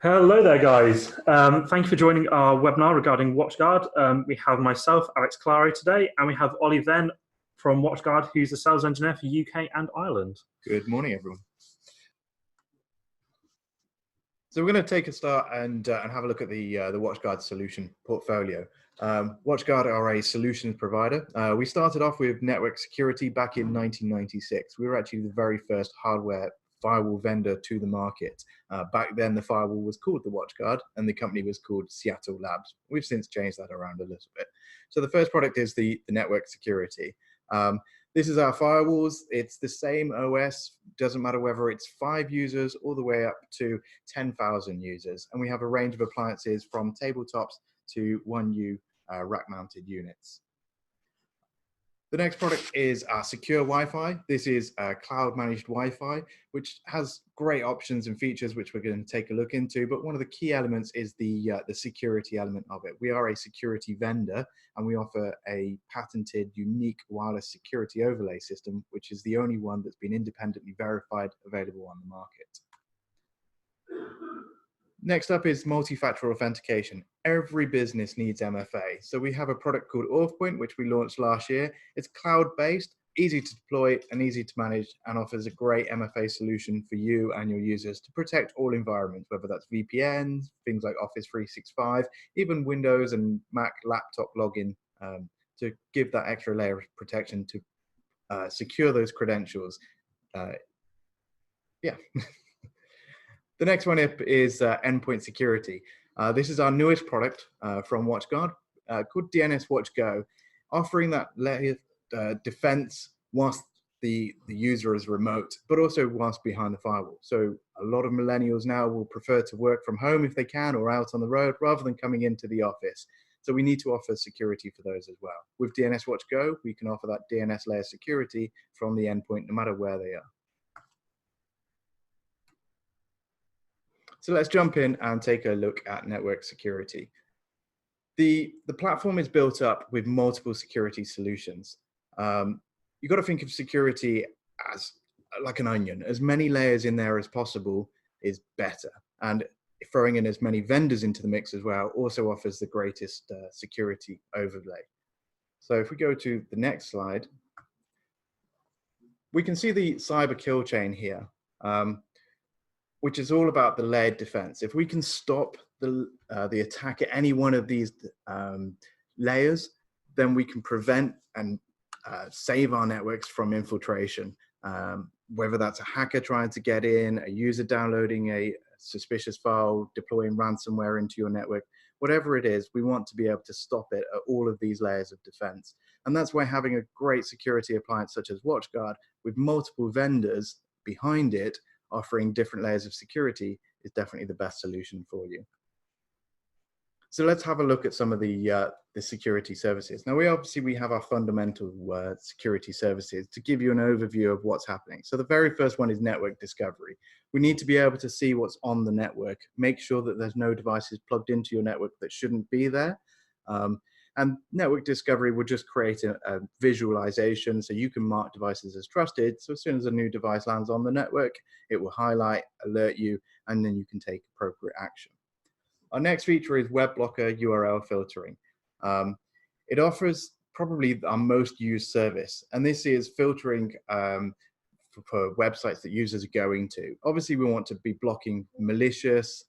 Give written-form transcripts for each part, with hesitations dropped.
Hello there, guys. Thank you for joining our webinar regarding WatchGuard. We have myself, Alex Claro, today, and we have Oli Venn from WatchGuard, who's the sales engineer for UK and Ireland. Good morning, everyone. So we're going to take a start and have a look at the WatchGuard solution portfolio. WatchGuard are a solutions provider. We started off with network security back in 1996. We were actually the very first hardware firewall vendor to the market. Back then, the firewall was called the WatchGuard, and the company was called Seattle Labs. We've since changed that around a little bit. So the first product is the network security. This is our firewalls. It's the same OS, doesn't matter whether it's 5 users all the way up to 10,000 users. And we have a range of appliances from tabletops to 1U rack-mounted units. The next product is our secure Wi-Fi. This is a cloud-managed Wi-Fi, which has great options and features which we're going to take a look into. But one of the key elements is the security element of it. We are a security vendor, and we offer a patented, unique wireless security overlay system, which is the only one that's been independently verified, available on the market. Next up is multi-factor authentication. Every business needs MFA. So we have a product called Earthwing, which we launched last year. It's cloud-based, easy to deploy and easy to manage, and offers a great MFA solution for you and your users to protect all environments, whether that's VPNs, things like Office 365, even Windows and Mac laptop login, to give that extra layer of protection to secure those credentials. Yeah. The next one up is Endpoint Security. This is our newest product from WatchGuard called DNS Watch Go, offering that layer defense whilst the user is remote, but also whilst behind the firewall. So a lot of millennials now will prefer to work from home if they can, or out on the road, rather than coming into the office. So we need to offer security for those as well. With DNS Watch Go, we can offer that DNS layer security from the endpoint, no matter where they are. So let's jump in and take a look at network security. The platform is built up with multiple security solutions. You've got to think of security as like an onion. As many layers in there as possible is better. And throwing in as many vendors into the mix as well also offers the greatest security overlay. So if we go to the next slide, we can see the cyber kill chain here. Which is all about the layered defense. If we can stop the attack at any one of these layers, then we can prevent and save our networks from infiltration. Whether that's a hacker trying to get in, a user downloading a suspicious file, deploying ransomware into your network, whatever it is, we want to be able to stop it at all of these layers of defense. And that's why having a great security appliance such as WatchGuard with multiple vendors behind it offering different layers of security is definitely the best solution for you. So let's have a look at some of the security services. Now, we have our fundamental security services to give you an overview of what's happening. So the very first one is network discovery. We need to be able to see what's on the network, make sure that there's no devices plugged into your network that shouldn't be there. And network discovery will just create a visualization so you can mark devices as trusted. So as soon as a new device lands on the network, it will highlight, alert you, and then you can take appropriate action. Our next feature is web blocker URL filtering. It offers probably our most used service, and this is filtering for websites that users are going to. Obviously, we want to be blocking malicious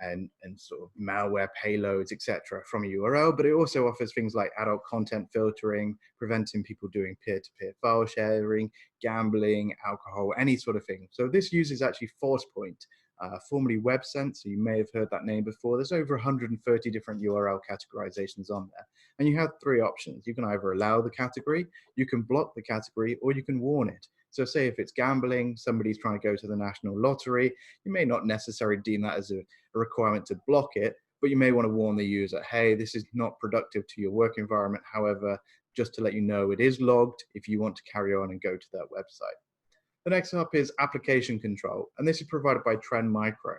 and sort of malware payloads, etc., from a URL, but it also offers things like adult content filtering, preventing people doing peer-to-peer file sharing, gambling, alcohol, any sort of thing. So this uses actually ForcePoint, formerly WebSense, so you may have heard that name before. There's over 130 different URL categorizations on there. And you have 3 options. You can either allow the category, you can block the category, or you can warn it. So say if it's gambling, somebody's trying to go to the national lottery, you may not necessarily deem that as a requirement to block it, but you may want to warn the user, hey, this is not productive to your work environment. However, just to let you know, it is logged if you want to carry on and go to that website. The next up is application control, and this is provided by Trend Micro.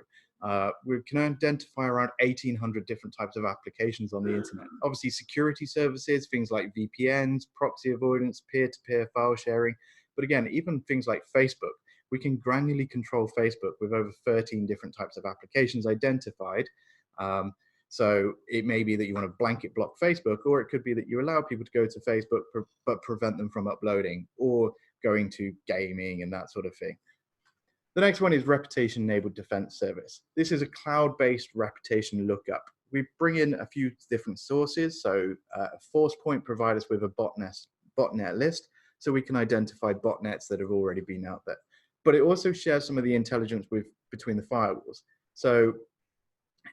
We can identify around 1,800 different types of applications on the internet. Obviously, security services, things like VPNs, proxy avoidance, peer-to-peer file sharing, but again, even things like Facebook. we can granularly control Facebook with over 13 different types of applications identified. So it may be that you want to blanket block Facebook, or it could be that you allow people to go to Facebook, but prevent them from uploading or going to gaming and that sort of thing. The next one is Reputation-Enabled Defense Service. This is a cloud-based reputation lookup. We bring in a few different sources. So ForcePoint provides us with a botnet list, so we can identify botnets that have already been out there. But it also shares some of the intelligence between the firewalls. So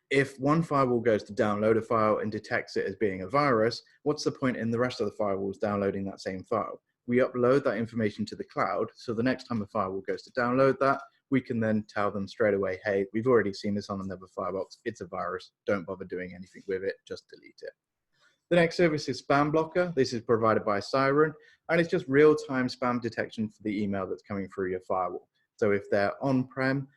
if one firewall goes to download a file and detects it as being a virus, what's the point in the rest of the firewalls downloading that same file? We upload that information to the cloud, so the next time a firewall goes to download that, we can then tell them straight away, hey, we've already seen this on another firebox, it's a virus, don't bother doing anything with it, just delete it. The next service is Spam Blocker. This is provided by Siren, and it's just real-time spam detection for the email that's coming through your firewall. So if they're on-prem,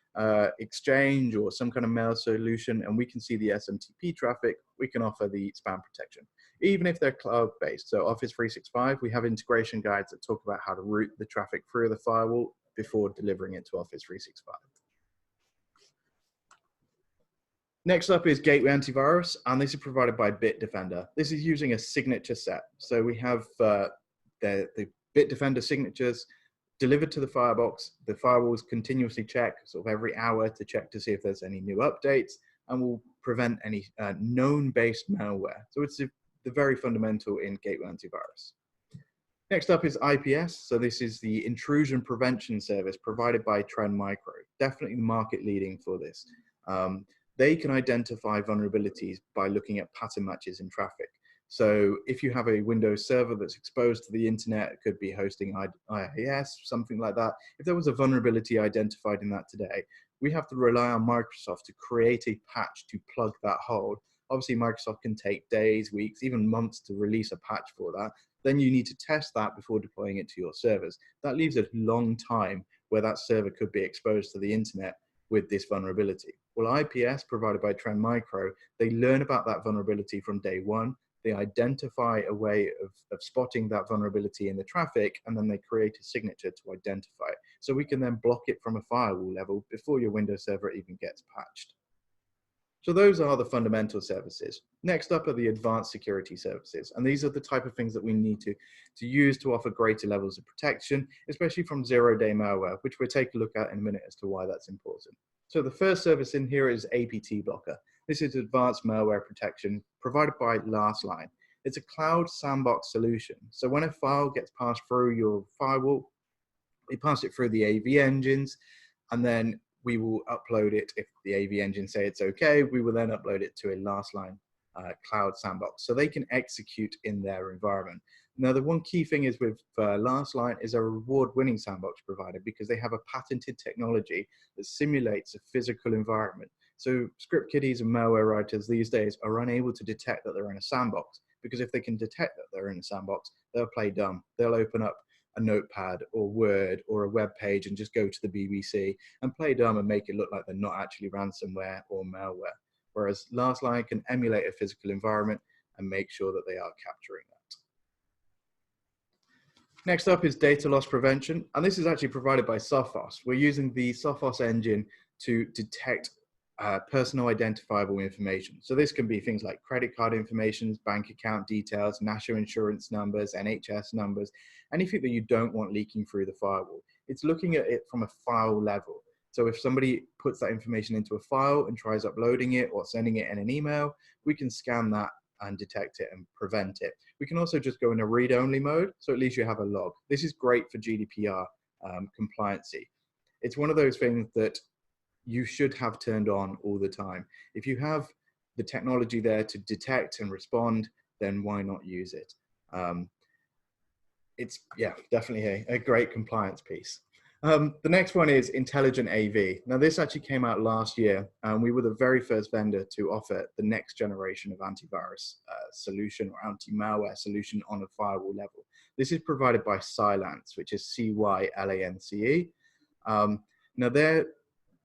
Exchange or some kind of mail solution, and we can see the SMTP traffic, we can offer the spam protection. Even if they're cloud-based, so Office 365, we have integration guides that talk about how to route the traffic through the firewall before delivering it to Office 365. Next up is Gateway Antivirus, and this is provided by Bitdefender. This is using a signature set. So we have the Bitdefender signatures delivered to the firebox. The firewalls continuously check sort of every hour to check to see if there's any new updates, and will prevent any known-based malware. So it's the very fundamental in Gateway Antivirus. Next up is IPS. So this is the intrusion prevention service provided by Trend Micro. Definitely the market leading for this. They can identify vulnerabilities by looking at pattern matches in traffic. So if you have a Windows server that's exposed to the internet, it could be hosting IIS, something like that. If there was a vulnerability identified in that today, we have to rely on Microsoft to create a patch to plug that hole. Obviously, Microsoft can take days, weeks, even months to release a patch for that. Then you need to test that before deploying it to your servers. That leaves a long time where that server could be exposed to the internet with this vulnerability. Well, IPS, provided by Trend Micro, they learn about that vulnerability from day one. They identify a way of spotting that vulnerability in the traffic, and then they create a signature to identify it. So we can then block it from a firewall level before your Windows server even gets patched. So those are the fundamental services. Next up are the advanced security services. And these are the type of things that we need to use to offer greater levels of protection, especially from zero-day malware, which we'll take a look at in a minute as to why that's important. So the first service in here is APT Blocker. This is advanced malware protection provided by Lastline. It's a cloud sandbox solution. So when a file gets passed through your firewall, we pass it through the AV engines, and then we will upload it. If the AV engine say it's okay, we will then upload it to a Lastline cloud sandbox, so they can execute in their environment. Now, the one key thing is with Lastline is a reward-winning sandbox provider, because they have a patented technology that simulates a physical environment. So script kiddies and malware writers these days are unable to detect that they're in a sandbox, because if they can detect that they're in a sandbox, they'll play dumb. They'll open up a notepad or Word or a web page and just go to the BBC and play dumb and make it look like they're not actually ransomware or malware. Whereas Lastline can emulate a physical environment and make sure that they are capturing that. Next up is data loss prevention, and this is actually provided by Sophos. We're using the Sophos engine to detect personal identifiable information. So this can be things like credit card information, bank account details, national insurance numbers, NHS numbers, anything that you don't want leaking through the firewall. It's looking at it from a file level. So if somebody puts that information into a file and tries uploading it or sending it in an email, we can scan that and detect it and prevent it. We can also just go in a read-only mode, so at least you have a log. This is great for GDPR compliancy. It's one of those things that you should have turned on all the time. If you have the technology there to detect and respond, then why not use it? It's, yeah, definitely a great compliance piece. The next one is Intelligent AV. Now, this actually came out last year, and we were the very first vendor to offer the next generation of antivirus solution or anti-malware solution on a firewall level. This is provided by Cylance, which is C-Y-L-A-N-C-E. Now, their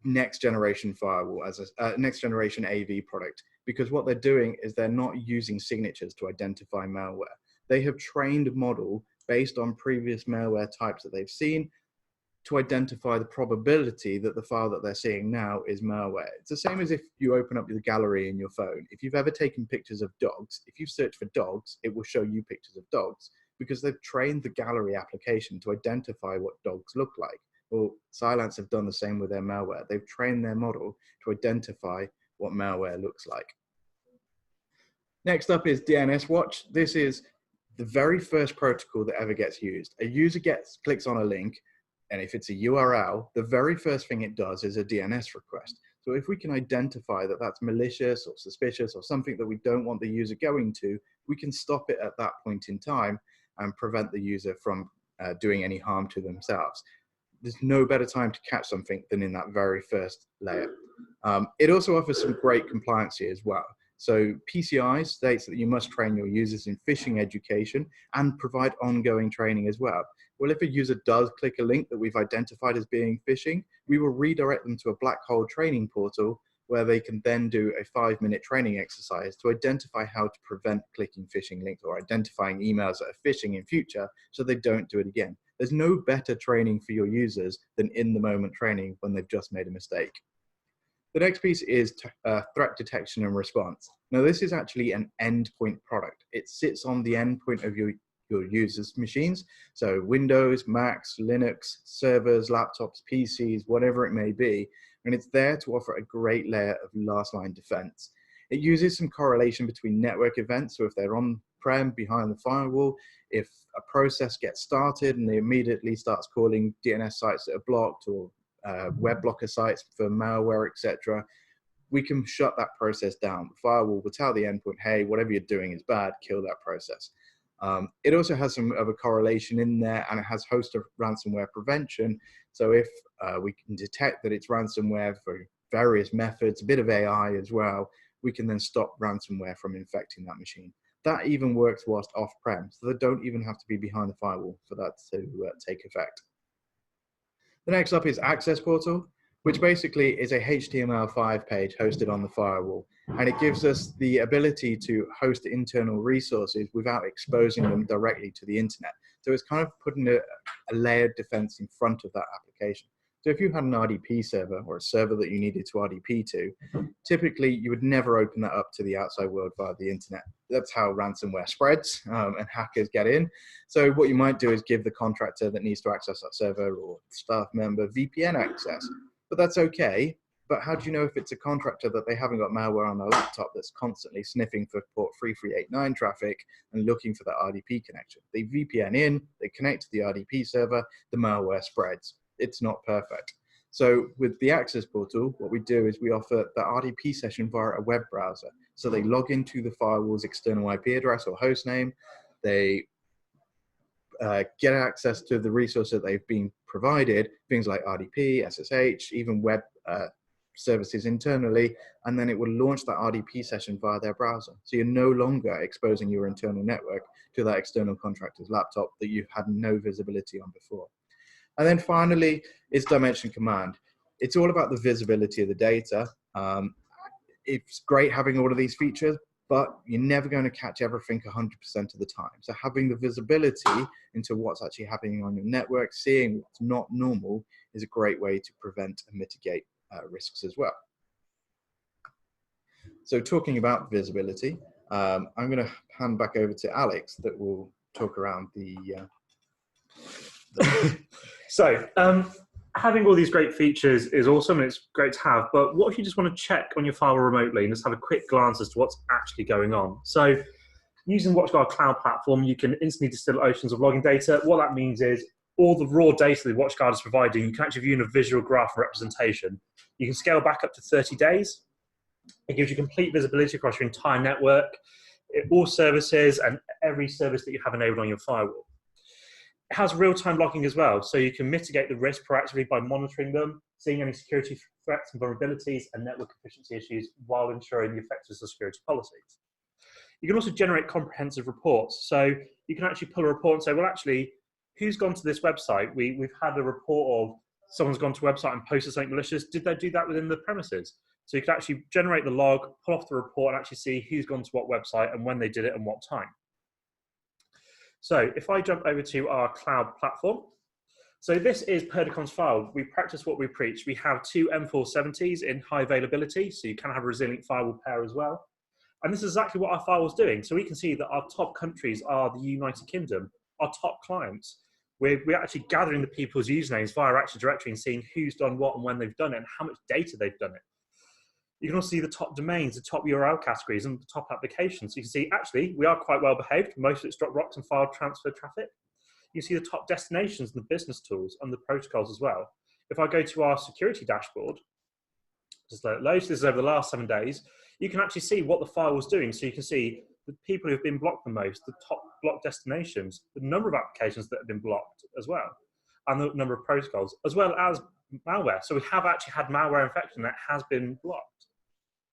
next generation firewall as a next generation AV product, because what they're doing is they're not using signatures to identify malware. They have trained a model based on previous malware types that they've seen, to identify the probability that the file that they're seeing now is malware. It's the same as if you open up the gallery in your phone. If you've ever taken pictures of dogs, if you search for dogs, it will show you pictures of dogs because they've trained the gallery application to identify what dogs look like. Well, Cylance have done the same with their malware. They've trained their model to identify what malware looks like. Next up is DNS Watch. This is the very first protocol that ever gets used. A user clicks on a link, and if it's a URL, the very first thing it does is a DNS request. So if we can identify that that's malicious or suspicious or something that we don't want the user going to, we can stop it at that point in time and prevent the user from doing any harm to themselves. There's no better time to catch something than in that very first layer. It also offers some great compliancy as well. So PCI states that you must train your users in phishing education and provide ongoing training as well. Well, if a user does click a link that we've identified as being phishing, we will redirect them to a black hole training portal where they can then do a 5-minute training exercise to identify how to prevent clicking phishing links or identifying emails that are phishing in future so they don't do it again. There's no better training for your users than in-the-moment training when they've just made a mistake. The next piece is threat detection and response. Now, this is actually an endpoint product. It sits on the endpoint of your users' machines. So Windows, Macs, Linux, servers, laptops, PCs, whatever it may be. And it's there to offer a great layer of last line defense. It uses some correlation between network events. So if they're on-prem behind the firewall, if a process gets started and it immediately starts calling DNS sites that are blocked or web blocker sites for malware, etc., we can shut that process down. The firewall will tell the endpoint, hey, whatever you're doing is bad, kill that process. It also has some of a correlation in there, and it has host of ransomware prevention. So if we can detect that it's ransomware for various methods, a bit of AI as well, we can then stop ransomware from infecting that machine. That even works whilst off-prem, so they don't even have to be behind the firewall for that to take effect. The next up is Access Portal, which basically is a HTML5 page hosted on the firewall. And it gives us the ability to host internal resources without exposing them directly to the internet. So it's kind of putting a layered defense in front of that application. So if you had an RDP server or a server that you needed to RDP to, typically you would never open that up to the outside world via the internet. That's how ransomware spreads and hackers get in. So what you might do is give the contractor that needs to access that server or staff member VPN access. But that's okay. But how do you know if it's a contractor that they haven't got malware on their laptop that's constantly sniffing for port 3389 traffic and looking for that RDP connection? They VPN in, they connect to the RDP server, the malware spreads. It's not perfect. So with the Access Portal, what we do is we offer the RDP session via a web browser. So they log into the firewall's external IP address or host name. They get access to the resource that they've been provided, things like RDP, SSH, even web services internally, and then it will launch that RDP session via their browser. So you're no longer exposing your internal network to that external contractor's laptop that you've had no visibility on before. And then finally is Dimension Command. It's all about the visibility of the data. It's great having all of these features, but you're never going to catch everything 100% of the time. So having the visibility into what's actually happening on your network, seeing what's not normal, is a great way to prevent and mitigate risks as well. So talking about visibility, I'm going to hand back over to Alex that will talk around the So, having all these great features is awesome and it's great to have, but what if you just want to check on your firewall remotely and just have a quick glance as to what's actually going on? So, using WatchGuard Cloud Platform, you can instantly distill oceans of logging data. What that means is all the raw data that WatchGuard is providing, you can actually view in a visual graph representation. You can scale back up to 30 days. It gives you complete visibility across your entire network, all services and every service that you have enabled on your firewall. It has real-time logging as well, so you can mitigate the risk proactively by monitoring them, seeing any security threats and vulnerabilities and network efficiency issues while ensuring the effectiveness of security policies. You can also generate comprehensive reports. So you can actually pull a report and say, well, actually, who's gone to this website? We've had a report of someone's gone to a website and posted something malicious. Did they do that within the premises? So you can actually generate the log, pull off the report, and actually see who's gone to what website and when they did it and what time. So if I jump over to our cloud platform, So this is Purdicom's file. We practice what we preach. We have two M470s in high availability, so you can have a resilient firewall pair as well. And this is exactly what our firewall is doing. So we can see that our top countries are the United Kingdom, our top clients. We're actually gathering the people's usernames via Active Directory and seeing who's done what and when they've done it and how much data they've done it. You can also see the top domains, the top URL categories, and the top applications. So you can see, actually, we are quite well behaved. Most of it's Dropbox and file transfer traffic. You see the top destinations and the business tools and the protocols as well. If I go to our security dashboard, just let it load, this is over the last 7 days, you can actually see what the firewall's doing. So you can see the people who've been blocked the most, the top blocked destinations, the number of applications that have been blocked as well, and the number of protocols, as well as malware. So we have actually had malware infection that has been blocked.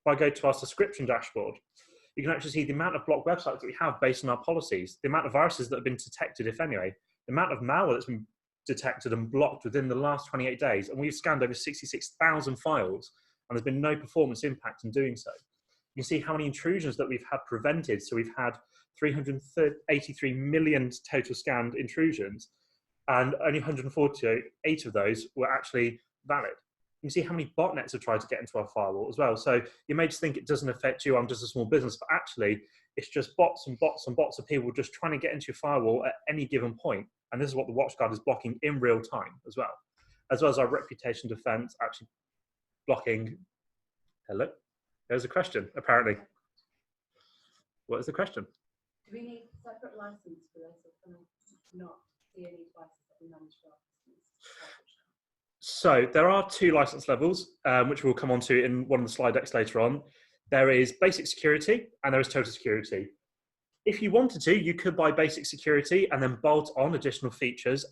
If I go to our subscription dashboard, you can actually see the amount of blocked websites that we have based on our policies, the amount of viruses that have been detected, if any, the amount of malware that's been detected and blocked within the last 28 days. And we've scanned over 66,000 files, and there's been no performance impact in doing so. You can see how many intrusions that we've had prevented. So we've had 383 million total scanned intrusions, and only 148 of those were actually valid. You can see how many botnets have tried to get into our firewall as well. So you may just think it doesn't affect you, I'm just a small business, but actually it's just bots and bots and bots of people just trying to get into your firewall at any given point. And this is what the WatchGuard is blocking in real time as well as our reputation defense actually blocking. Hello, there's a question, apparently. What is the question? Do we need separate license for this, or can we not see any devices that we manage for our customers? So there are two license levels, which we'll come on to in one of the slide decks later on. There is basic security and there is total security. If you wanted to, you could buy basic security and then bolt on additional features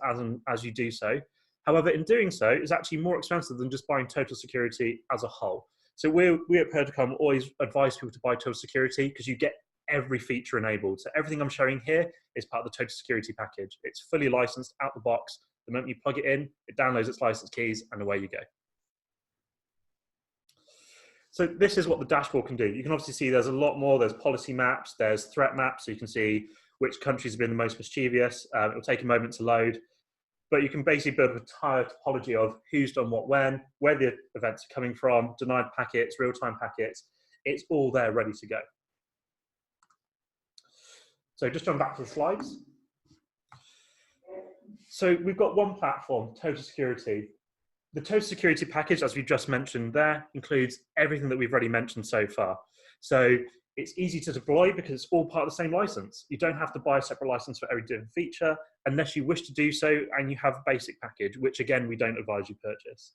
as you do so. However, in doing so, it's actually more expensive than just buying total security as a whole. So we at Purdicom always advise people to buy total security because you get every feature enabled. So everything I'm showing here is part of the total security package. It's fully licensed out the box. The moment you plug it in, it downloads its license keys and away you go. So this is what the dashboard can do. You can obviously see there's a lot more. There's policy maps, there's threat maps, so you can see which countries have been the most mischievous. It'll take a moment to load, but you can basically build an entire topology of who's done what when, where the events are coming from, denied packets, real-time packets. It's all there ready to go. So just jump back to the slides. So we've got one platform, total security. The total security package, as we've just mentioned there, includes everything that we've already mentioned so far. So it's easy to deploy because it's all part of the same license. You don't have to buy a separate license for every different feature unless you wish to do so and you have a basic package, which again, we don't advise you purchase.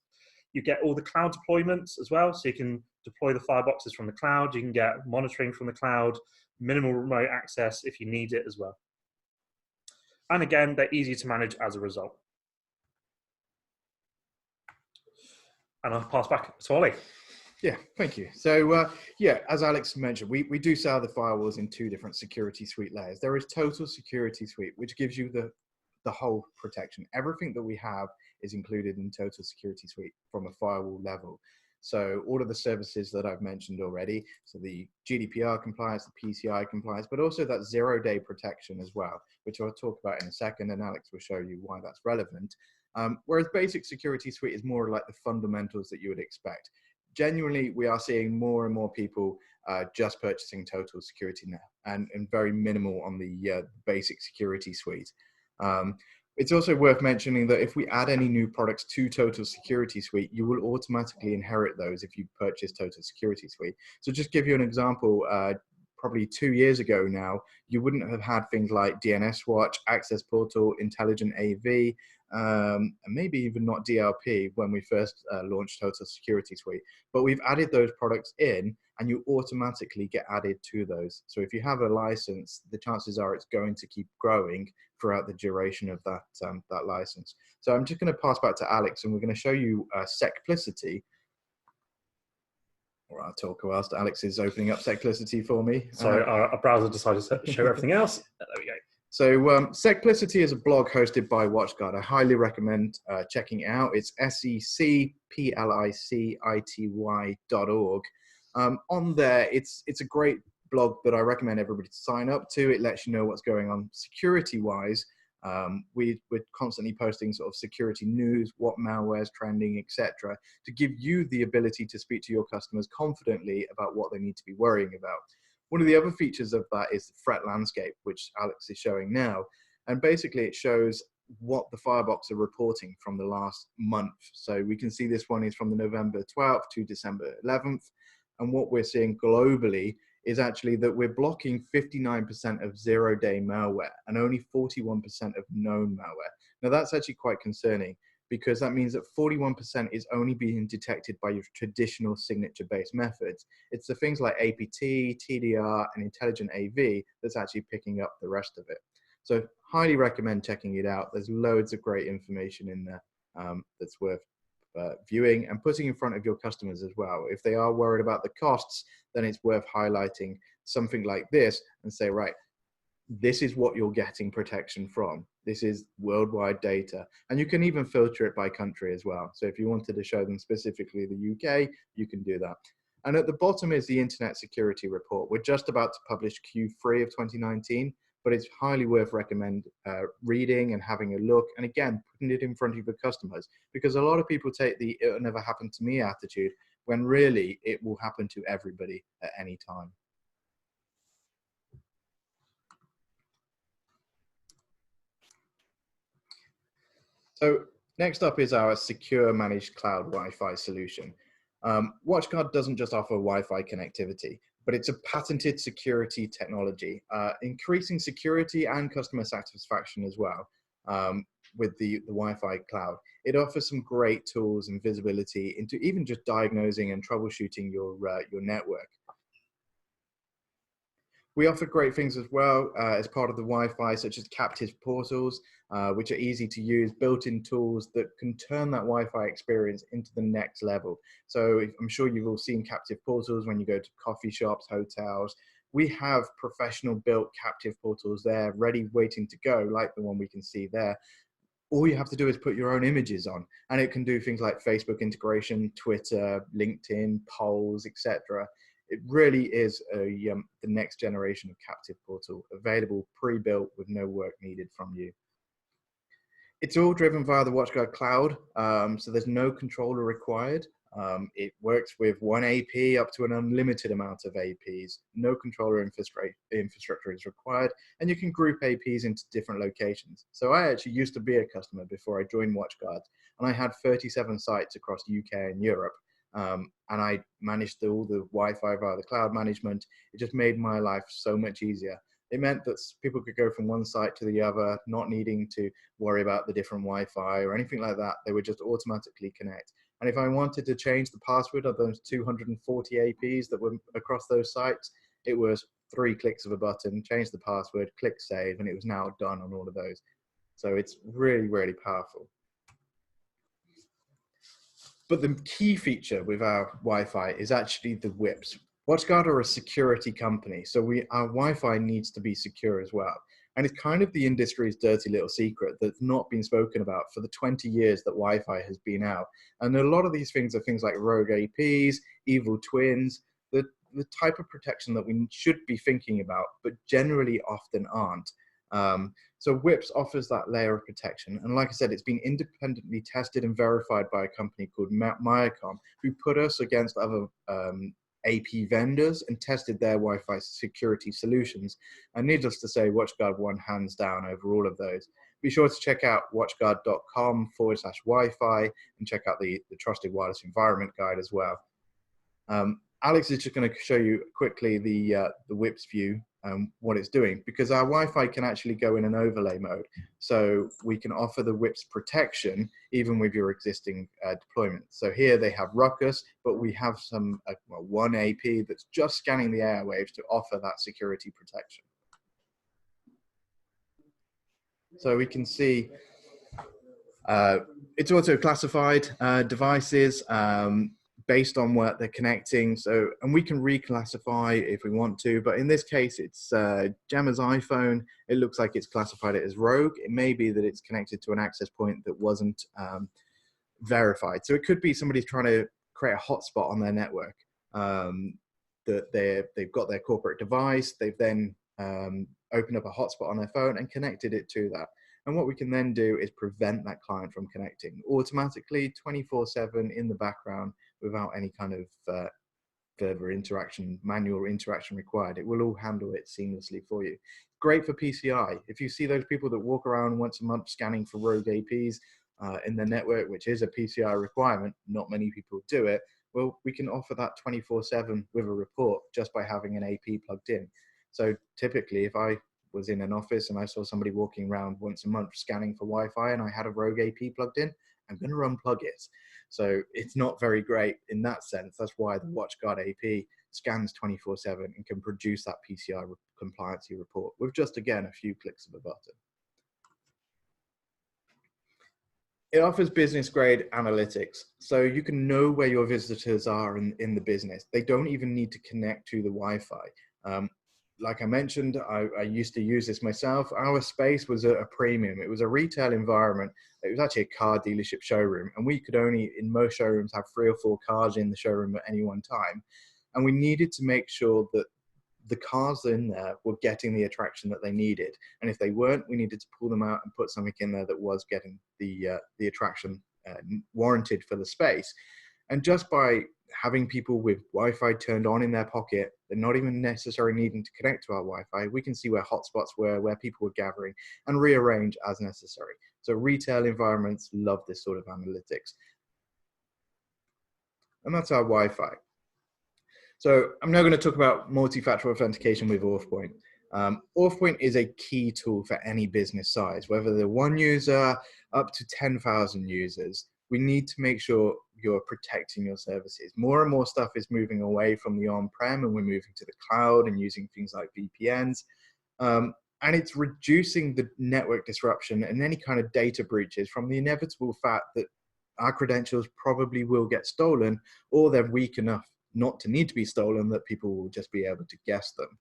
You get all the cloud deployments as well. So you can deploy the fireboxes from the cloud. You can get monitoring from the cloud, minimal remote access if you need it as well. And again, they're easy to manage as a result. And I'll pass back to Oli. Yeah, thank you. So yeah, as Alex mentioned, we do sell the firewalls in two different security suite layers. There is total security suite, which gives you the whole protection. Everything that we have is included in total security suite from a firewall level. So all of the services that I've mentioned already, so the GDPR compliance, the PCI compliance, but also that 0-day protection as well, which I'll talk about in a second, and Alex will show you why that's relevant. Whereas basic security suite is more like the fundamentals that you would expect. Genuinely, we are seeing more and more people just purchasing total security now, and very minimal on the basic security suite. It's also worth mentioning that if we add any new products to Total Security Suite, you will automatically inherit those if you purchase Total Security Suite. So just give you an example, probably 2 years ago now, you wouldn't have had things like DNS Watch, Access Portal, Intelligent AV, and maybe even not DLP when we first launched Total Security Suite. But we've added those products in, and you automatically get added to those. So if you have a license, the chances are it's going to keep growing throughout the duration of that, that license. So I'm just going to pass back to Alex, and we're going to show you Secplicity. Or I'll talk whilst Alex is opening up Secplicity for me. Sorry, our browser decided to show everything else. There we go. So Secplicity is a blog hosted by WatchGuard. I highly recommend checking it out. It's secplicity.org. On there, it's a great blog that I recommend everybody to sign up to. It lets you know what's going on security-wise We're constantly posting sort of security news, what malware is trending, etc., to give you the ability to speak to your customers confidently about what they need to be worrying about. One of the other features of that is the threat landscape, which Alex is showing now. And basically it shows what the firebox are reporting from the last month. So we can see this one is from the November 12th to December 11th. And what we're seeing globally is actually that we're blocking 59% of zero-day malware and only 41% of known malware. Now that's actually quite concerning, because that means that 41% is only being detected by your traditional signature-based methods. It's the things like APT, TDR, and intelligent AV that's actually picking up the rest of it. So highly recommend checking it out. There's loads of great information in there that's worth viewing and putting in front of your customers as well. If they are worried about the costs, then it's worth highlighting something like this and say, right, this is what you're getting protection from. This is worldwide data. And you can even filter it by country as well. So if you wanted to show them specifically the UK, you can do that. And at the bottom is the Internet Security Report. We're just about to publish Q3 of 2019, but it's highly worth reading and having a look. And again, putting it in front of your customers, because a lot of people take the "it'll never happen to me" attitude, when really it will happen to everybody at any time. So next up is our secure managed cloud Wi-Fi solution. WatchGuard doesn't just offer Wi-Fi connectivity, but it's a patented security technology, increasing security and customer satisfaction as well with the Wi-Fi cloud. It offers some great tools and visibility into even just diagnosing and troubleshooting your network. We offer great things as well as part of the Wi-Fi, such as captive portals, which are easy to use, built-in tools that can turn that Wi-Fi experience into the next level. So I'm sure you've all seen captive portals when you go to coffee shops, hotels. We have professional built captive portals there, ready, waiting to go, like the one we can see there. All you have to do is put your own images on, and it can do things like Facebook integration, Twitter, LinkedIn, polls, etc. It really is the next generation of captive portal, available pre-built with no work needed from you. It's all driven via the WatchGuard cloud, so there's no controller required. It works with one AP up to an unlimited amount of APs. No controller infrastructure is required, and you can group APs into different locations. So I actually used to be a customer before I joined WatchGuard, and I had 37 sites across UK and Europe. And I managed all the Wi-Fi via the cloud management. It just made my life so much easier. It meant that people could go from one site to the other, not needing to worry about the different Wi-Fi or anything like that. They would just automatically connect. And if I wanted to change the password of those 240 APs that were across those sites, it was 3 clicks of a button, change the password, click save, and it was now done on all of those. So it's really, really powerful. But the key feature with our Wi-Fi is actually the WIPs. WatchGuard are a security company, so our Wi-Fi needs to be secure as well. And it's kind of the industry's dirty little secret that's not been spoken about for the 20 years that Wi-Fi has been out. And a lot of these things are things like rogue APs, evil twins, the type of protection that we should be thinking about, but generally often aren't. So WIPs offers that layer of protection. And like I said, it's been independently tested and verified by a company called Purdicom, who put us against other AP vendors and tested their Wi-Fi security solutions. And needless to say, WatchGuard won hands down over all of those. Be sure to check out watchguard.com/Wi-Fi and check out the Trusted Wireless Environment Guide as well. Alex is just going to show you quickly the WIPs view and what it's doing, because our Wi-Fi can actually go in an overlay mode. So we can offer the WIPs protection even with your existing deployment. So here they have Ruckus, but we have one AP that's just scanning the airwaves to offer that security protection. So we can see it's auto classified devices based on what they're connecting. So, and we can reclassify if we want to, but in this case, it's Gemma's iPhone. It looks like it's classified it as rogue. It may be that it's connected to an access point that wasn't verified. So it could be somebody's trying to create a hotspot on their network. That they've got their corporate device. They've then opened up a hotspot on their phone and connected it to that. And what we can then do is prevent that client from connecting automatically 24/7 in the background without any kind of further interaction, manual interaction required. It will all handle it seamlessly for you. Great for PCI. If you see those people that walk around once a month scanning for rogue APs in their network, which is a PCI requirement, not many people do it. Well, we can offer that 24/7 with a report just by having an AP plugged in. So typically, if I was in an office and I saw somebody walking around once a month scanning for Wi-Fi and I had a rogue AP plugged in, I'm going to unplug it. So it's not very great in that sense. That's why the WatchGuard AP scans 24/7 and can produce that PCI compliancy report with just, again, a few clicks of a button. It offers business grade analytics. So you can know where your visitors are in the business. They don't even need to connect to the Wi-Fi. Like I mentioned, I used to use this myself. Our space was a premium. It was a retail environment. It was actually a car dealership showroom. And we could only, in most showrooms, have 3 or 4 cars in the showroom at any one time. And we needed to make sure that the cars in there were getting the attraction that they needed. And if they weren't, we needed to pull them out and put something in there that was getting the attraction warranted for the space. And just by having people with Wi-Fi turned on in their pocket, they're not even necessarily needing to connect to our Wi-Fi, we can see where hotspots were, where people were gathering, and rearrange as necessary. So retail environments love this sort of analytics. And that's our Wi-Fi. So I'm now going to talk about multi-factor authentication with Earthwing. Earthwing is a key tool for any business size, whether they're 1 user up to 10,000 users. We need to make sure you're protecting your services. More and more stuff is moving away from the on-prem and we're moving to the cloud and using things like VPNs. And it's reducing the network disruption and any kind of data breaches from the inevitable fact that our credentials probably will get stolen, or they're weak enough not to need to be stolen that people will just be able to guess them.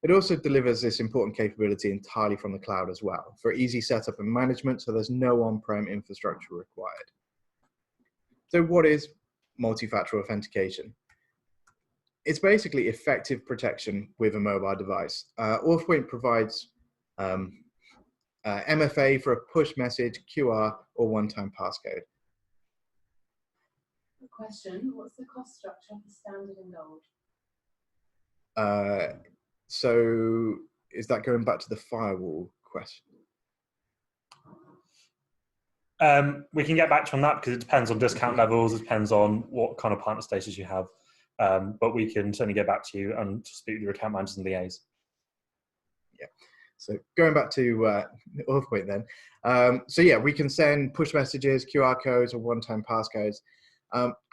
It also delivers this important capability entirely from the cloud as well, for easy setup and management, so there's no on-prem infrastructure required. So what is multi-factor authentication? It's basically effective protection with a mobile device. Earthwing provides MFA for a push message, QR, or one-time passcode. Question, what's the cost structure for standard and gold? So is that going back to the firewall question? We can get back to you on that because it depends on discount levels, it depends on what kind of partner status you have. But we can certainly get back to you and speak with your account managers and liaise. Yeah. So going back to Earthwing then. So yeah, we can send push messages, QR codes, or one-time passcodes.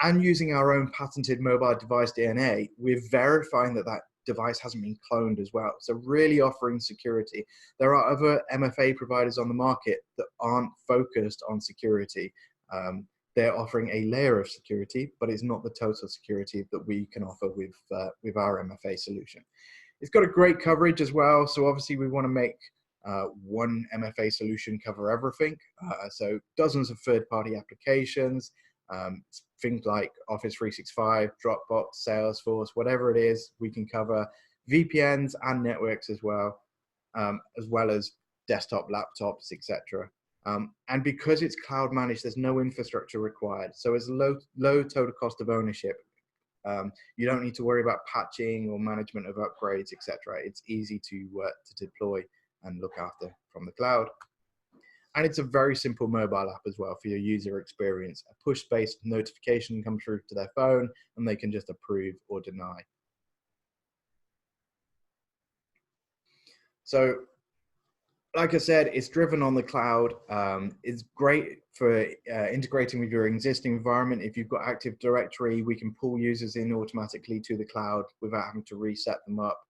And using our own patented mobile device DNA, we're verifying that that device hasn't been cloned as well. So really offering security. There are other MFA providers on the market that aren't focused on security. They're offering a layer of security, but it's not the total security that we can offer with our MFA solution. It's got a great coverage as well. So obviously we want to make one MFA solution cover everything. So dozens of third-party applications, things like Office 365, Dropbox, Salesforce, whatever it is, we can cover VPNs and networks as well as desktop, laptops, etc. And because it's cloud managed, there's no infrastructure required. So it's low total cost of ownership. You don't need to worry about patching or management of upgrades, etc. It's easy to deploy and look after from the cloud. And it's a very simple mobile app as well for your user experience. A push-based notification comes through to their phone and they can just approve or deny. So like I said, it's driven on the cloud. It's great for integrating with your existing environment. If you've got Active Directory, we can pull users in automatically to the cloud without having to reset them up.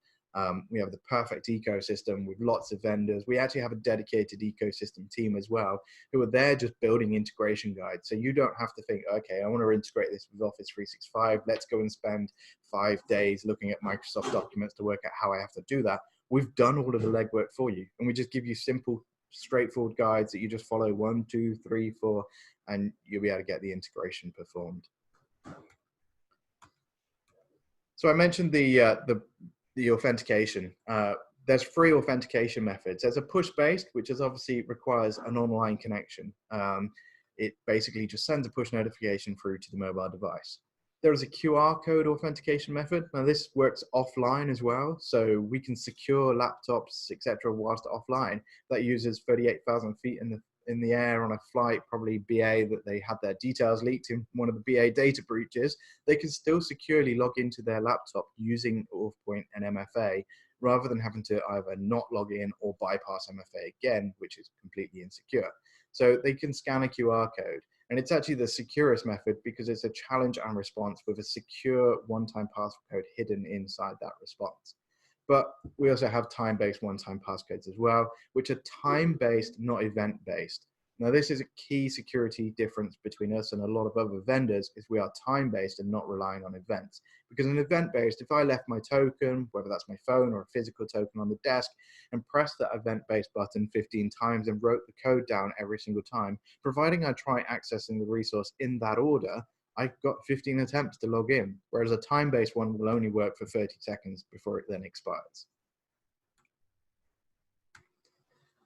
We have the perfect ecosystem with lots of vendors. We actually have a dedicated ecosystem team as well, who are there just building integration guides. So you don't have to think, okay, I want to integrate this with Office 365. Let's go and spend 5 days looking at Microsoft documents to work out how I have to do that. We've done all of the legwork for you. And we just give you simple, straightforward guides that you just follow 1, 2, 3, 4, and you'll be able to get the integration performed. So I mentioned the authentication. there's free authentication methods. There's a push-based, which is obviously requires an online connection. It basically just sends a push notification through to the mobile device. There is a QR code authentication method. Now this works offline as well, so we can secure laptops, etc., whilst offline. That uses 38,000 feet in the air on a flight, probably BA, that they had their details leaked in one of the BA data breaches. They can still securely log into their laptop using Earthwing and MFA, rather than having to either not log in or bypass MFA again, which is completely insecure. So they can scan a QR code. And it's actually the securest method because it's a challenge and response with a secure one-time passcode hidden inside that response. But we also have time-based one-time passcodes as well, which are time-based, not event-based. Now, this is a key security difference between us and a lot of other vendors, is we are time-based and not relying on events. Because an event-based, if I left my token, whether that's my phone or a physical token on the desk, and pressed that event-based button 15 times and wrote the code down every single time, providing I try accessing the resource in that order, I've got 15 attempts to log in, whereas a time-based one will only work for 30 seconds before it then expires.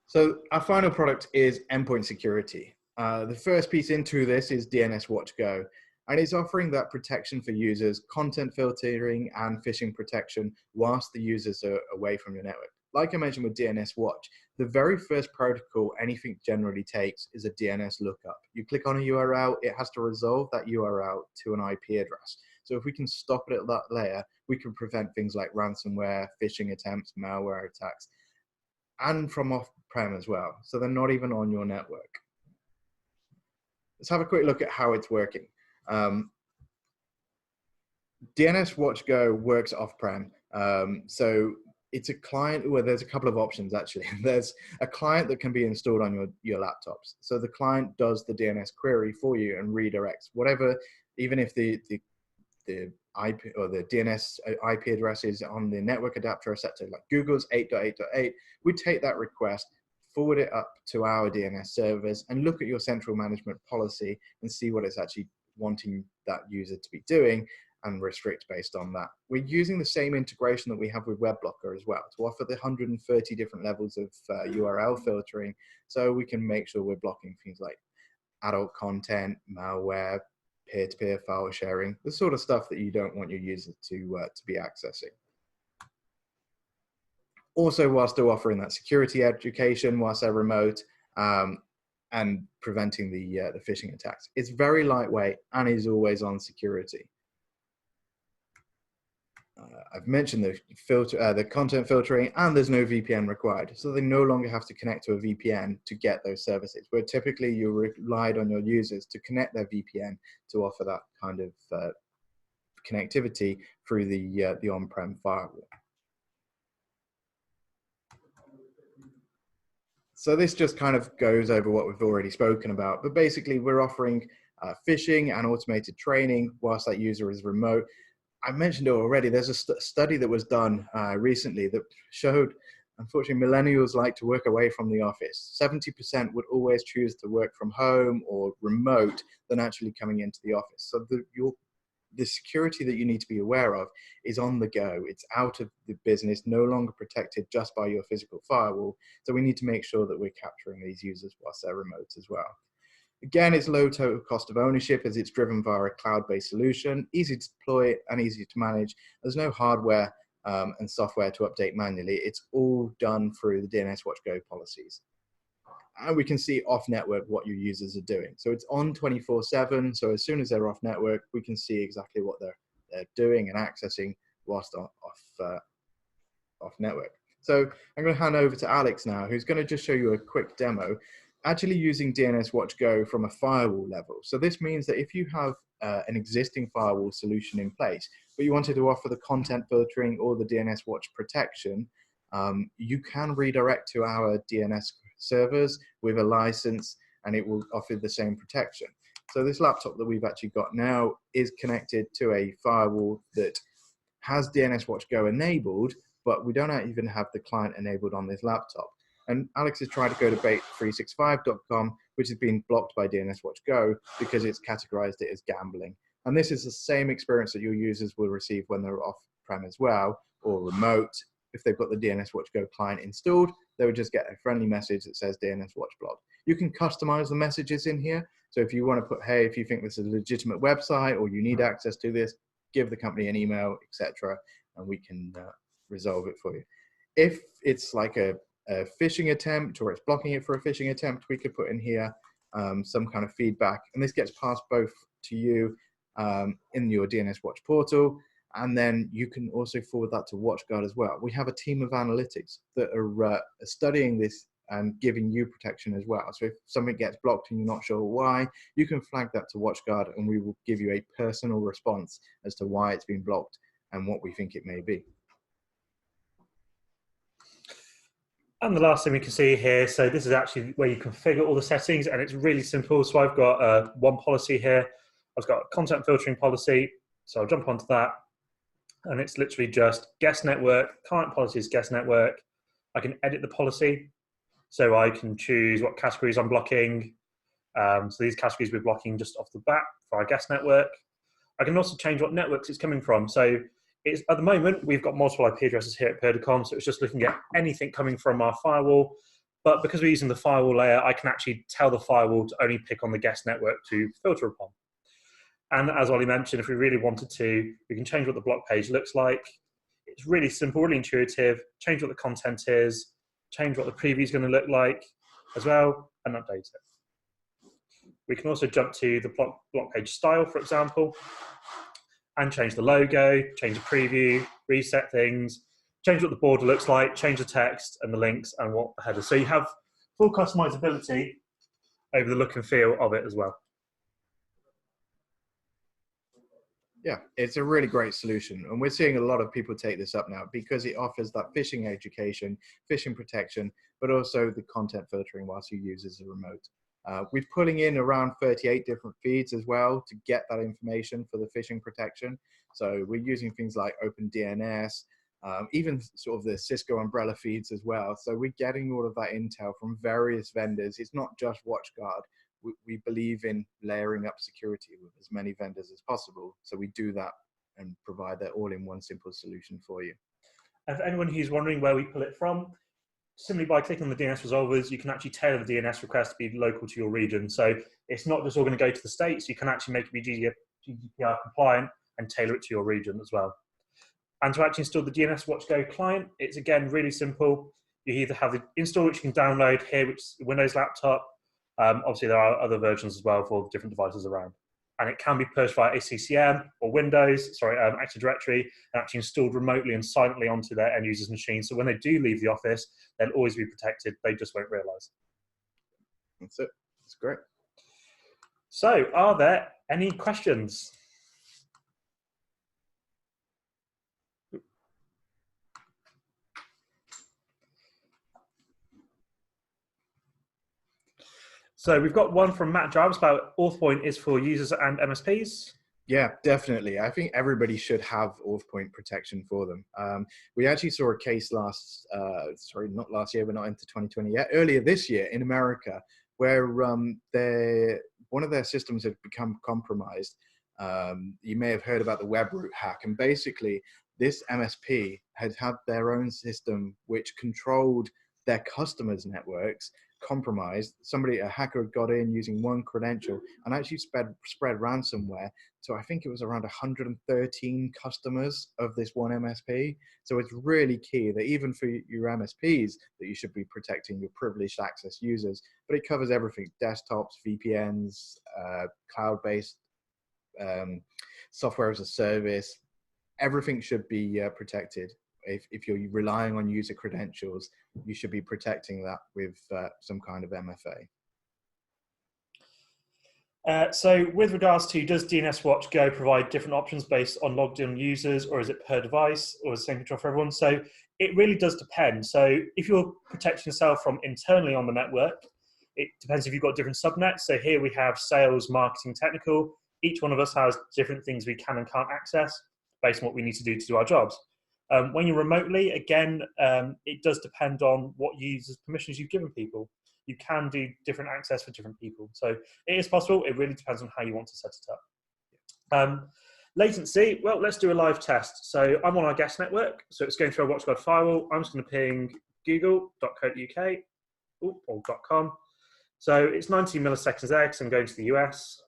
So our final product is Endpoint Security. The first piece into this is DNS Watch Go, and it's offering that protection for users, content filtering and phishing protection whilst the users are away from your network. Like I mentioned with DNS Watch, the very first protocol anything generally takes is a DNS lookup. You click on a URL, it has to resolve that URL to an IP address. So if we can stop it at that layer, we can prevent things like ransomware, phishing attempts, malware attacks, and from off-prem as well. So they're not even on your network. Let's have a quick look at how it's working. DNS Watch Go works off-prem. So it's a client where there's a couple of options actually. There's a client that can be installed on your laptops. So the client does the DNS query for you and redirects whatever, even if the IP or the DNS IP address is on the network adapter set to like Google's 8.8.8, we take that request, forward it up to our DNS servers and look at your central management policy and see what it's actually wanting that user to be doing and restrict based on that. We're using the same integration that we have with WebBlocker as well to offer the 130 different levels of URL filtering, so we can make sure we're blocking things like adult content, malware, peer-to-peer file sharing, the sort of stuff that you don't want your users to be accessing. Also, while still offering that security education whilst they're remote and preventing the phishing attacks. It's very lightweight and is always on security. I've mentioned the content filtering, and there's no VPN required. So they no longer have to connect to a VPN to get those services, where typically you relied on your users to connect their VPN to offer that kind of connectivity through the on-prem firewall. So this just kind of goes over what we've already spoken about, but basically we're offering phishing and automated training whilst that user is remote. I mentioned it already, there's a study that was done recently that showed, unfortunately, millennials like to work away from the office. 70% would always choose to work from home or remote than actually coming into the office. So the security that you need to be aware of is on the go. It's out of the business, no longer protected just by your physical firewall. So we need to make sure that we're capturing these users whilst they're remote as well. Again, it's low total cost of ownership as it's driven via a cloud-based solution, easy to deploy and easy to manage. There's no hardware and software to update manually. It's all done through the DNS WatchGo policies. And we can see off network what your users are doing. So it's on 24/7. So as soon as they're off network, we can see exactly what they're doing and accessing whilst off network. So I'm going to hand over to Alex now, who's going to just show you a quick demo, actually using DNS Watch Go from a firewall level. So this means that if you have an existing firewall solution in place, but you wanted to offer the content filtering or the DNS Watch protection, you can redirect to our DNS servers with a license and it will offer the same protection. So this laptop that we've actually got now is connected to a firewall that has DNS Watch Go enabled, but we don't even have the client enabled on this laptop. And Alex has tried to go to bait365.com, which has been blocked by DNS Watch Go because it's categorized it as gambling. And this is the same experience that your users will receive when they're off-prem as well, or remote, if they've got the DNS Watch Go client installed, they would just get a friendly message that says DNS Watch blocked. You can customize the messages in here. So if you want to put, hey, if you think this is a legitimate website or you need access to this, give the company an email, etc., and we can resolve it for you. If it's like a phishing attempt or it's blocking it for a phishing attempt, we could put in here some kind of feedback, and this gets passed both to you in your DNS Watch portal, and then you can also forward that to WatchGuard as well. We have a team of analytics that are studying this and giving you protection as well. So if something gets blocked and you're not sure why, you can flag that to WatchGuard and we will give you a personal response as to why it's been blocked and what we think it may be. And the last thing we can see here, so this is actually where you configure all the settings, and it's really simple. So I've got one policy here. I've got a content filtering policy. So I'll jump onto that. And it's literally just guest network, client policies, guest network. I can edit the policy. So I can choose what categories I'm blocking. So these categories we're blocking just off the bat for our guest network. I can also change what networks it's coming from. So it's, at the moment, we've got multiple IP addresses here at Purdicom, so it's just looking at anything coming from our firewall. But because we're using the firewall layer, I can actually tell the firewall to only pick on the guest network to filter upon. And as Oli mentioned, if we really wanted to, we can change what the block page looks like. It's really simple, really intuitive. Change what the content is, change what the preview is going to look like as well, and update it. We can also jump to the block page style, for example, and change the logo, change the preview, reset things, change what the border looks like, change the text and the links and what the header. So you have full customizability over the look and feel of it as well. Yeah, it's a really great solution. And we're seeing a lot of people take this up now because it offers that phishing education, phishing protection, but also the content filtering whilst you use as a remote. We're pulling in around 38 different feeds as well to get that information for the phishing protection. So we're using things like OpenDNS, even sort of the Cisco umbrella feeds as well. So we're getting all of that intel from various vendors. It's not just WatchGuard. We believe in layering up security with as many vendors as possible. So we do that and provide that all in one simple solution for you. And for anyone who's wondering where we pull it from, simply by clicking on the DNS resolvers, you can actually tailor the DNS request to be local to your region. So it's not just all going to go to the States. You can actually make it be GDPR compliant and tailor it to your region as well. And to actually install the DNS Watch Go client, it's again really simple. You either have the install, which you can download here, which is Windows laptop. Obviously, there are other versions as well for different devices around. And it can be purchased via ACCM or Windows, Active Directory, and actually installed remotely and silently onto their end user's machine. So when they do leave the office, they'll always be protected. They just won't realize. That's it. That's great. So are there any questions? So we've got one from Matt Jarvis about Earthwing is for users and MSPs. Yeah, definitely. I think everybody should have Earthwing protection for them. We actually saw a case not last year, but not into 2020 yet, earlier this year in America, where one of their systems had become compromised. You may have heard about the webroot hack, and basically this MSP had their own system which controlled their customers' networks compromised. A hacker had got in using one credential and actually spread ransomware. So I think it was around 113 customers of this one MSP. So it's really key that even for your MSPs that you should be protecting your privileged access users, but it covers everything: desktops, VPNs, cloud-based software as a service. Everything should be protected. If you're relying on user credentials, you should be protecting that with some kind of MFA. So with regards to, does DNS Watch Go provide different options based on logged in users, or is it per device, or is the same control for everyone? So it really does depend. So if you're protecting yourself from internally on the network, it depends if you've got different subnets. So here we have sales, marketing, technical. Each one of us has different things we can and can't access based on what we need to do our jobs. When you're remotely, again, it does depend on what users' permissions you've given people. You can do different access for different people. So it is possible. It really depends on how you want to set it up. Latency, well, let's do a live test. So I'm on our guest network, so it's going through a WatchGuard firewall. I'm just going to ping google.co.uk or .com. So it's 90 milliseconds there because I'm going to the US.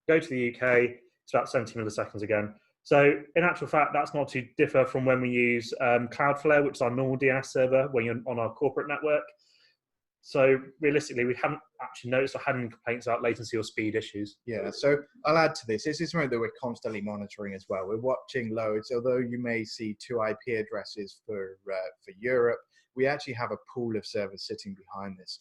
Go to the UK, it's about 70 milliseconds again. So in actual fact, that's not too differ from when we use Cloudflare, which is our normal DNS server when you're on our corporate network. So realistically, we haven't actually noticed or had any complaints about latency or speed issues. Yeah, so I'll add to this. This is something that we're constantly monitoring as well. We're watching loads, although you may see 2 IP addresses for Europe, we actually have a pool of servers sitting behind this.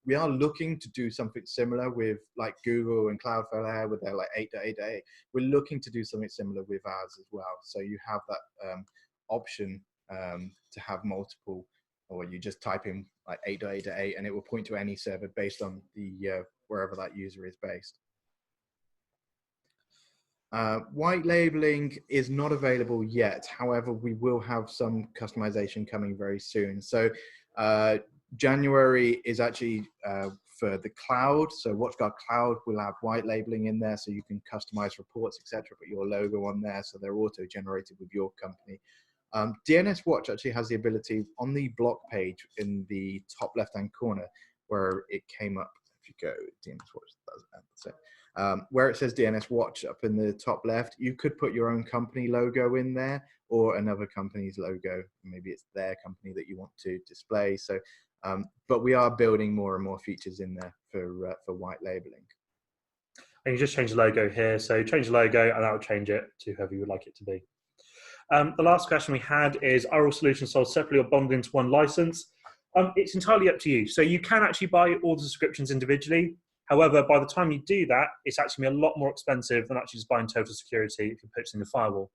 We are looking to do something similar with like Google and Cloudflare with their like 8.8.8. We're looking to do something similar with ours as well. So you have that option to have multiple, or you just type in like 8.8.8 and it will point to any server based on the wherever that user is based. White labeling is not available yet. However, we will have some customization coming very soon. So January is actually for the cloud. So WatchGuard Cloud will have white labeling in there, so you can customize reports, etc. Put your logo on there, so they're auto generated with your company. DNS Watch actually has the ability on the block page in the top left-hand corner where it came up. If you go DNS Watch, that's it. Where it says DNS Watch up in the top left, you could put your own company logo in there or another company's logo. Maybe it's their company that you want to display. So, but we are building more and more features in there for white labeling. And you just change the logo here. So change the logo and that will change it to whoever you would like it to be. The last question we had is, are all solutions sold separately or bundled into one license? It's entirely up to you. So you can actually buy all the subscriptions individually. However, by the time you do that, it's actually a lot more expensive than actually just buying total security if you're purchasing the firewall.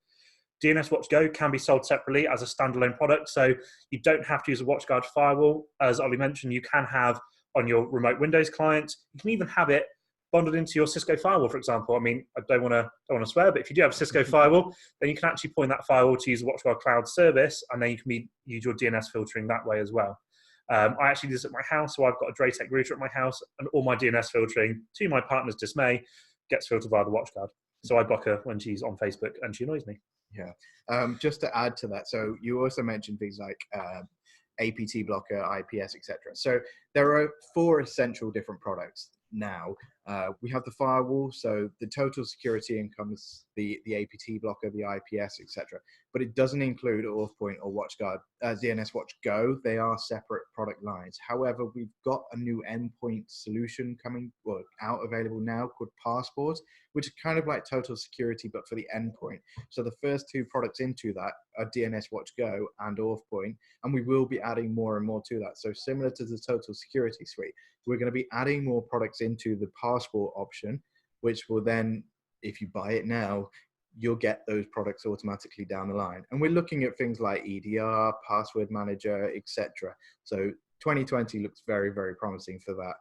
DNS Watch Go can be sold separately as a standalone product, so you don't have to use a WatchGuard firewall. As Oli mentioned, you can have on your remote Windows client. You can even have it bundled into your Cisco firewall, for example. I mean, I don't want to swear, but if you do have a Cisco firewall, then you can actually point that firewall to use the WatchGuard Cloud service, and then you can use your DNS filtering that way as well. I actually do this at my house, so I've got a Draytech router at my house, and all my DNS filtering, to my partner's dismay, gets filtered via the WatchGuard. So I block her when she's on Facebook and she annoys me. Yeah. Just to add to that, so you also mentioned things like APT blocker, IPS, etc. So there are 4 essential different products now. We have the firewall, so the total security encompasses the APT blocker, the IPS, etc. But it doesn't include Earthwing or WatchGuard, DNS Watch Go. They are separate product lines. However, we've got a new endpoint solution coming, well, out available now called Passport, which is kind of like total security, but for the endpoint. So the first 2 products into that are DNS Watch Go and Earthwing, and we will be adding more and more to that. So similar to the total security suite, we're going to be adding more products into the Passport option, which will then, if you buy it now, you'll get those products automatically down the line. And we're looking at things like EDR, password manager, etc. So 2020 looks very, very promising for that.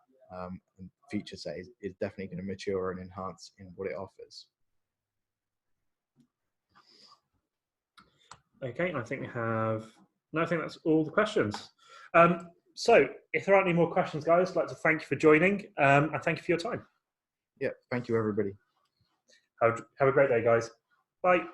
And feature set is definitely going to mature and enhance in what it offers. Okay, I think we have, no, I think that's all the questions. So if there aren't any more questions, guys, I'd like to thank you for joining and thank you for your time. Yeah, thank you, everybody. Have a great day, guys. Bye.